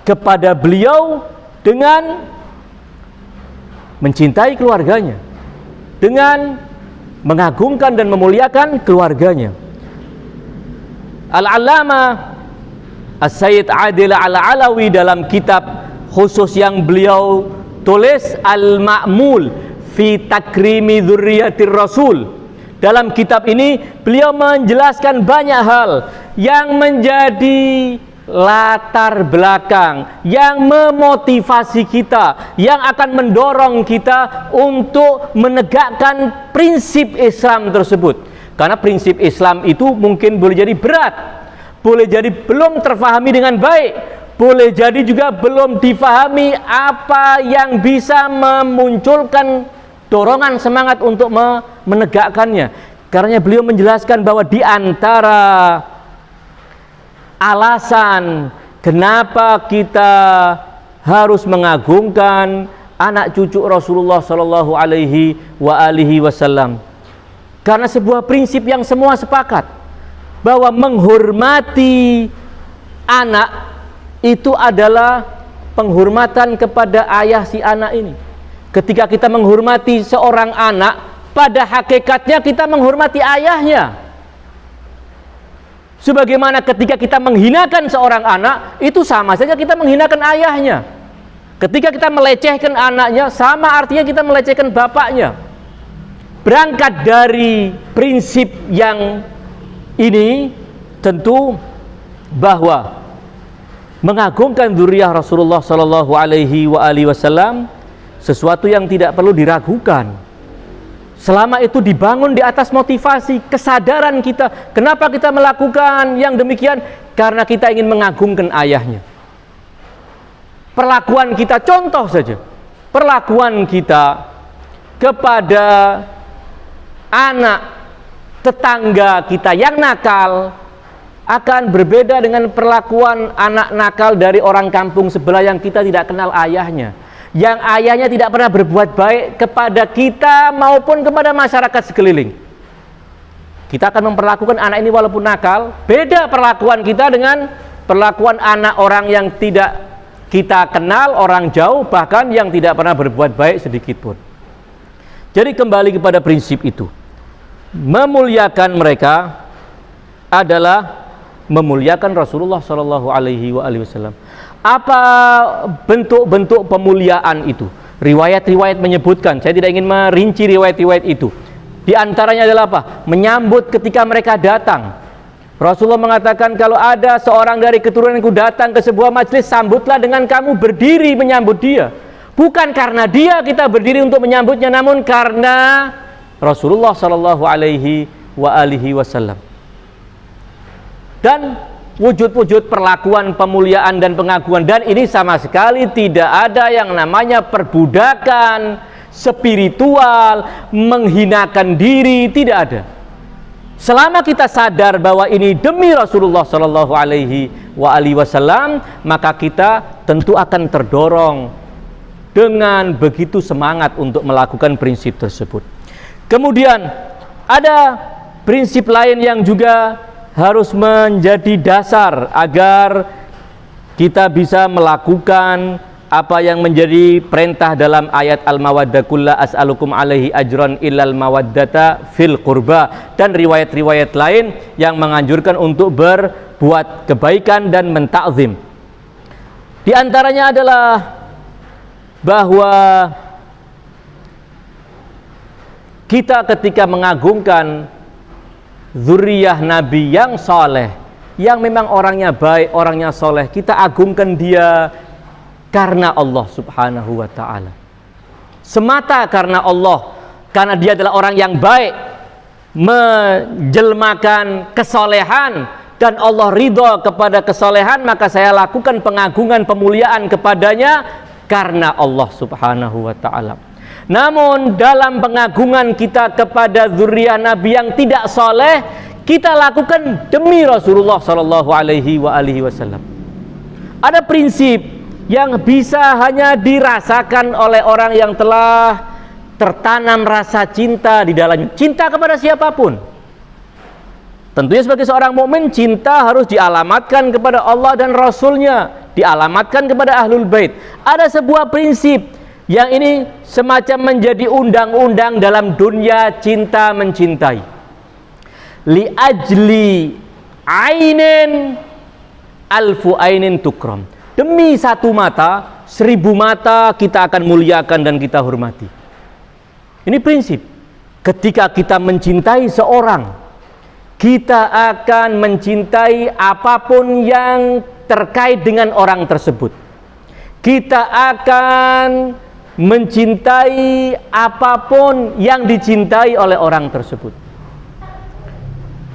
kepada beliau dengan mencintai keluarganya, dengan mengagungkan dan memuliakan keluarganya. Al-Allamah As-Sayyid Adil Al-Alawi dalam kitab khusus yang beliau tulis, Al-Ma'mul fi Takrimi Dzurriyyatir Rasul, dalam kitab ini beliau menjelaskan banyak hal yang menjadi latar belakang, yang memotivasi kita, yang akan mendorong kita untuk menegakkan prinsip Islam tersebut. Karena prinsip Islam itu mungkin boleh jadi berat, boleh jadi belum terfahami dengan baik, boleh jadi juga belum difahami apa yang bisa memunculkan dorongan semangat untuk menegakkannya. Karena beliau menjelaskan bahwa di antara alasan kenapa kita harus mengagungkan anak cucu Rasulullah Shallallahu Alaihi Wasallam, karena sebuah prinsip yang semua sepakat bahwa menghormati anak itu adalah penghormatan kepada ayah si anak ini. Ketika kita menghormati seorang anak, pada hakikatnya kita menghormati ayahnya. Sebagaimana ketika kita menghinakan seorang anak, itu sama saja kita menghinakan ayahnya. Ketika kita melecehkan anaknya, sama artinya kita melecehkan bapaknya. Berangkat dari prinsip yang ini, tentu bahwa mengagungkan dzurriyyah Rasulullah sallallahu alaihi wasallam sesuatu yang tidak perlu diragukan. Selama itu dibangun di atas motivasi, kesadaran kita. Kenapa kita melakukan yang demikian? Karena kita ingin mengagungkan ayahnya. Perlakuan kita, contoh saja, perlakuan kita kepada anak tetangga kita yang nakal akan berbeda dengan perlakuan anak nakal dari orang kampung sebelah yang kita tidak kenal ayahnya, yang ayahnya tidak pernah berbuat baik kepada kita maupun kepada masyarakat sekeliling. Kita akan memperlakukan anak ini walaupun nakal, beda perlakuan kita dengan perlakuan anak orang yang tidak kita kenal, orang jauh, bahkan yang tidak pernah berbuat baik sedikit pun. Jadi kembali kepada prinsip itu, memuliakan mereka adalah memuliakan Rasulullah Shallallahu Alaihi Wasallam. Apa bentuk-bentuk pemuliaan itu? Riwayat-riwayat menyebutkan, saya tidak ingin merinci riwayat-riwayat itu. Di antaranya adalah apa? Menyambut ketika mereka datang. Rasulullah mengatakan, kalau ada seorang dari keturunanku datang ke sebuah majelis, sambutlah dengan kamu berdiri menyambut dia. Bukan karena dia kita berdiri untuk menyambutnya, namun karena Rasulullah Shallallahu Alaihi Wasallam. Dan wujud-wujud perlakuan, pemuliaan dan pengagungan, dan ini sama sekali tidak ada yang namanya perbudakan, spiritual, menghinakan diri, tidak ada. Selama kita sadar bahwa ini demi Rasulullah Shallallahu Alaihi Wasallam, maka kita tentu akan terdorong dengan begitu semangat untuk melakukan prinsip tersebut. Kemudian ada prinsip lain yang juga harus menjadi dasar agar kita bisa melakukan apa yang menjadi perintah dalam ayat Al-Mawaddah, kulla as'alukum alaihi ajran illal mawaddata fil qurba, dan riwayat-riwayat lain yang menganjurkan untuk berbuat kebaikan dan mentakzim. Di antaranya adalah bahwa kita ketika mengagungkan dzurriyyah Nabi yang soleh, yang memang orangnya baik, orangnya soleh, kita agungkan dia karena Allah subhanahu wa ta'ala, semata karena Allah, karena dia adalah orang yang baik, menjelmakan kesolehan, dan Allah ridho kepada kesolehan, maka saya lakukan pengagungan, pemuliaan kepadanya karena Allah subhanahu wa ta'ala. Namun dalam pengagungan kita kepada dzurriyyah Nabi yang tidak soleh, kita lakukan demi Rasulullah Shallallahu Alaihi Wasallam. Ada prinsip yang bisa hanya dirasakan oleh orang yang telah tertanam rasa cinta di dalamnya, cinta kepada siapapun. Tentunya sebagai seorang mukmin, cinta harus dialamatkan kepada Allah dan Rasulnya, dialamatkan kepada Ahlul Bait. Ada sebuah prinsip yang ini semacam menjadi undang-undang dalam dunia cinta mencintai. Li ajli ainin alfu ainin tukram. Demi satu mata, 1000 mata kita akan muliakan dan kita hormati. Ini prinsip. Ketika kita mencintai seorang, kita akan mencintai apapun yang terkait dengan orang tersebut. Kita akan mencintai apapun yang dicintai oleh orang tersebut.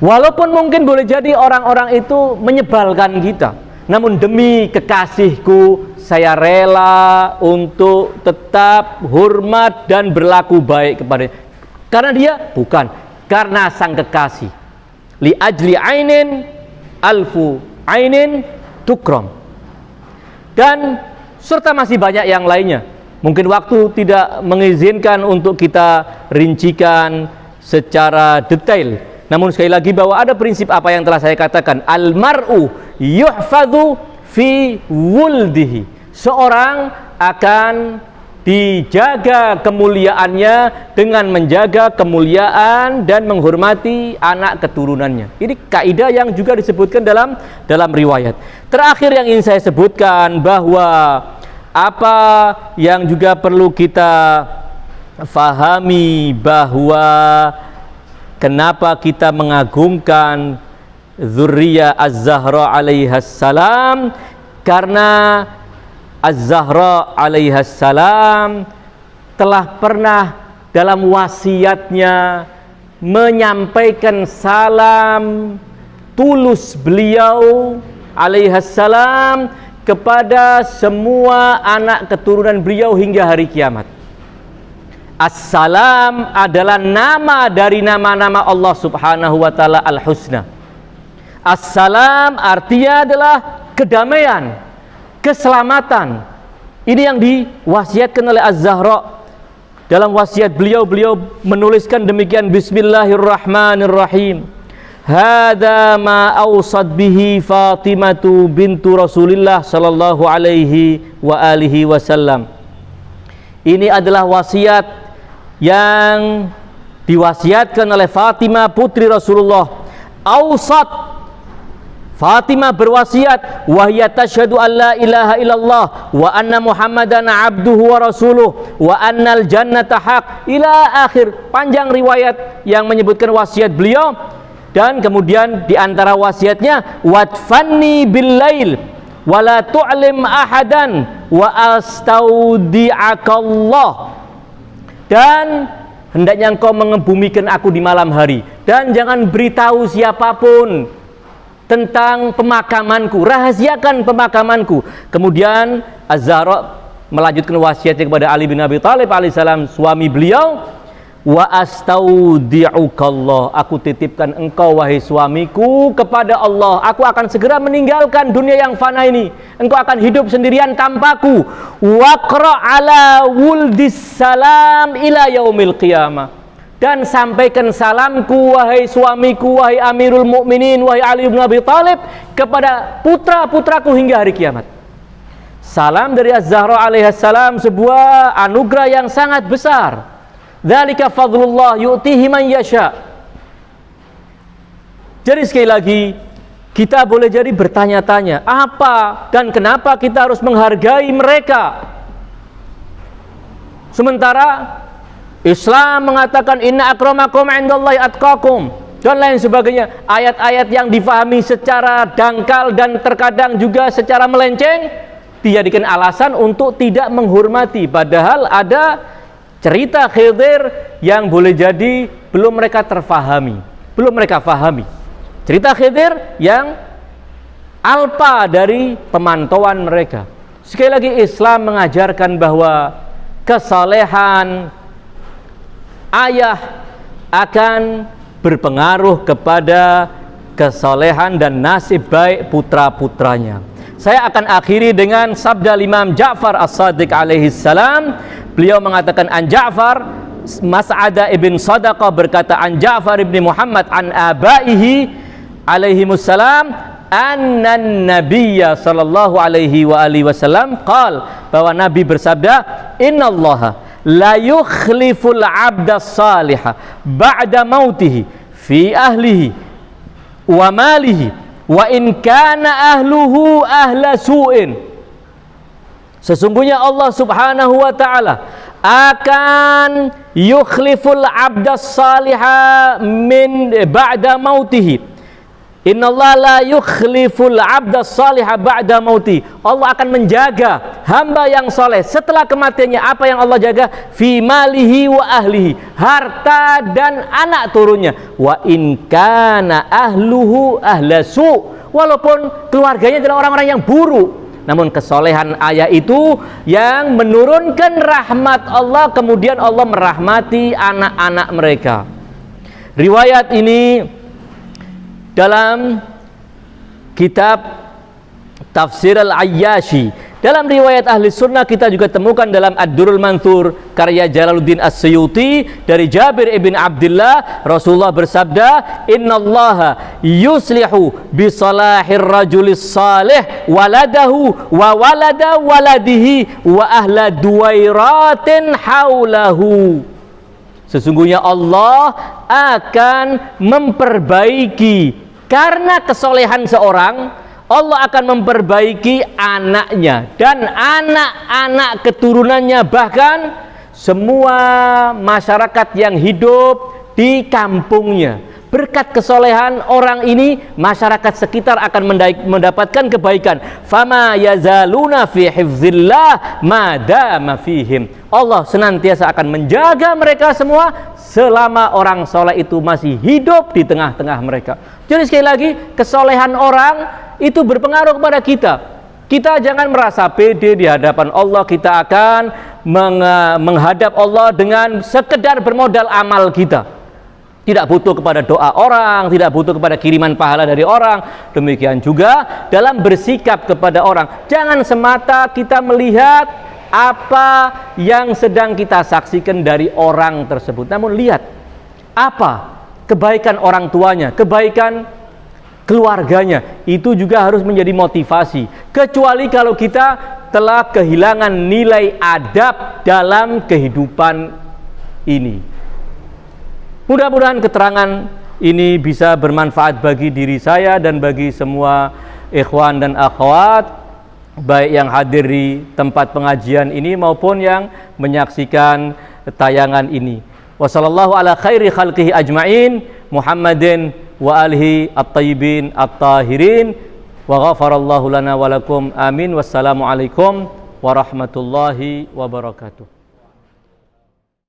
Walaupun mungkin boleh jadi orang-orang itu menyebalkan kita, namun demi kekasihku saya rela untuk tetap hormat dan berlaku baik kepada dia. Karena dia? Bukan, karena sang kekasih. Li ajli ainin alfu ainin tukram. Dan serta masih banyak yang lainnya. Mungkin waktu tidak mengizinkan untuk kita rincikan secara detail. Namun sekali lagi bahwa ada prinsip apa yang telah saya katakan, al-mar'u yuhfadhu fi wuldihi. Seorang akan dijaga kemuliaannya dengan menjaga kemuliaan dan menghormati anak keturunannya. Ini kaidah yang juga disebutkan dalam riwayat. Terakhir yang ingin saya sebutkan, bahwa apa yang juga perlu kita fahami, bahwa kenapa kita mengagungkan zuriyah Az-Zahra alaihas salam, karena Az-Zahra alaihas salam telah pernah dalam wasiatnya menyampaikan salam tulus beliau alaihas salam kepada semua anak keturunan beliau hingga hari kiamat. As-salam adalah nama dari nama-nama Allah Subhanahu wa taala Al-Husna. As-salam artinya adalah kedamaian, keselamatan. Ini yang diwasiatkan oleh Az-Zahra. Dalam wasiat beliau menuliskan demikian, Bismillahirrahmanirrahim. Hadza ma awsat bihi Fatimatu bintu Rasulillah sallallahu alaihi wa alihi wasallam. Ini adalah wasiat yang diwasiatkan oleh Fatimah putri Rasulullah. Awsat, Fatimah berwasiat, wahya tasyhadu an la ilaha illallah wa anna Muhammadan abduhu wa rasuluh wa annal jannata haq, ila akhir. Panjang riwayat yang menyebutkan wasiat beliau. Dan kemudian di antara wasiatnya, wadfanni bil lail wa la tu'lim ahadan wa astaudi'akallah. Dan hendaknya engkau mengebumikan aku di malam hari, dan jangan beritahu siapapun tentang pemakamanku, rahasiakan pemakamanku. Kemudian Az-Zahra melanjutkan wasiatnya kepada Ali bin Abi Thalib alaihissalam, suami beliau, wa astaudi'ukallah, aku titipkan engkau wahai suamiku kepada Allah. Aku akan segera meninggalkan dunia yang fana ini, engkau akan hidup sendirian tanpaku. Waqra ala wuldis salam ila yaumil qiyamah, dan sampaikan salamku wahai suamiku, wahai Amirul Mukminin, wahai Ali bin Abi Thalib, kepada putra-putraku hingga hari kiamat. Salam dari Az-Zahra alaihissalam salam sebuah anugerah yang sangat besar. Dzalika fadlullah yu'tihi man yasha. Jadi sekali lagi, kita boleh jadi bertanya-tanya, apa dan kenapa kita harus menghargai mereka? Sementara Islam mengatakan inna akramakum indallahi atqakum dan lain sebagainya. Ayat-ayat yang difahami secara dangkal dan terkadang juga secara melenceng dijadikan alasan untuk tidak menghormati, padahal ada cerita Khidir yang boleh jadi belum mereka terfahami, belum mereka fahami. Cerita Khidir yang alpa dari pemantauan mereka. Sekali lagi, Islam mengajarkan bahwa kesalehan ayah akan berpengaruh kepada kesalehan dan nasib baik putra-putranya. Saya akan akhiri dengan sabda Imam Ja'far As-Shadiq alaihi salam. Beliau mengatakan, an Ja'far, Mas'ada ibn Sadaqah berkata, an Ja'far ibn Muhammad an abaihi alaihi wassalam, annan nabiyya sallallahu alaihi wa alihi wasallam qal, bahwa Nabi bersabda, innallaha la yukhliful abda salihah ba'da mautihi fi ahlihi wa malihi wa in kana ahluhu ahla su'in. Sesungguhnya Allah Subhanahu wa taala akan yukhliful abdas salihah min ba'da mautihi. Innallaha la yukhliful abdas salihah ba'da mauti. Allah akan menjaga hamba yang soleh setelah kematiannya. Apa yang Allah jaga? Fi malihi wa ahlihi, harta dan anak turunnya. Wa in kana ahluhu ahla su', walaupun keluarganya adalah orang-orang yang buruk, namun kesolehan ayah itu yang menurunkan rahmat Allah, kemudian Allah merahmati anak-anak mereka. Riwayat ini dalam kitab Tafsir Al-Ayyashi Dalam riwayat ahli sunnah kita juga temukan dalam Ad-Durrul Manthur karya Jalaluddin As-Suyuti dari Jabir ibn Abdullah, Rasulullah bersabda, innallaha yuslihu bisalahir rajulis salih waladahu wa walada waladihi wa ahla duwairatin haulahu. Sesungguhnya Allah akan memperbaiki, karena kesolehan seorang, Allah akan memperbaiki anaknya dan anak-anak keturunannya, bahkan semua masyarakat yang hidup di kampungnya. Berkat kesolehan orang ini, masyarakat sekitar akan mendapatkan kebaikan. Fama yazaluna fi hifzillah ma dama fihim. Allah senantiasa akan menjaga mereka semua selama orang soleh itu masih hidup di tengah-tengah mereka. Jadi sekali lagi, kesolehan orang itu berpengaruh kepada kita. Kita jangan merasa pede di hadapan Allah. Kita akan menghadap Allah dengan sekedar bermodal amal kita. Tidak butuh kepada doa orang, tidak butuh kepada kiriman pahala dari orang. Demikian juga dalam bersikap kepada orang. Jangan semata kita melihat apa yang sedang kita saksikan dari orang tersebut, namun lihat apa kebaikan orang tuanya, kebaikan keluarganya. Itu juga harus menjadi motivasi. Kecuali kalau kita telah kehilangan nilai adab dalam kehidupan ini. Mudah-mudahan keterangan ini bisa bermanfaat bagi diri saya dan bagi semua ikhwan dan akhwat, baik yang hadir di tempat pengajian ini maupun yang menyaksikan tayangan ini. Wassallallahu ala khairi khalqihi ajma'in, Muhammadin wa alihi at-tayyibin at-tahirin, wa ghafarallahu lana wa lakum, amin. Wassalamualaikum warahmatullahi wabarakatuh.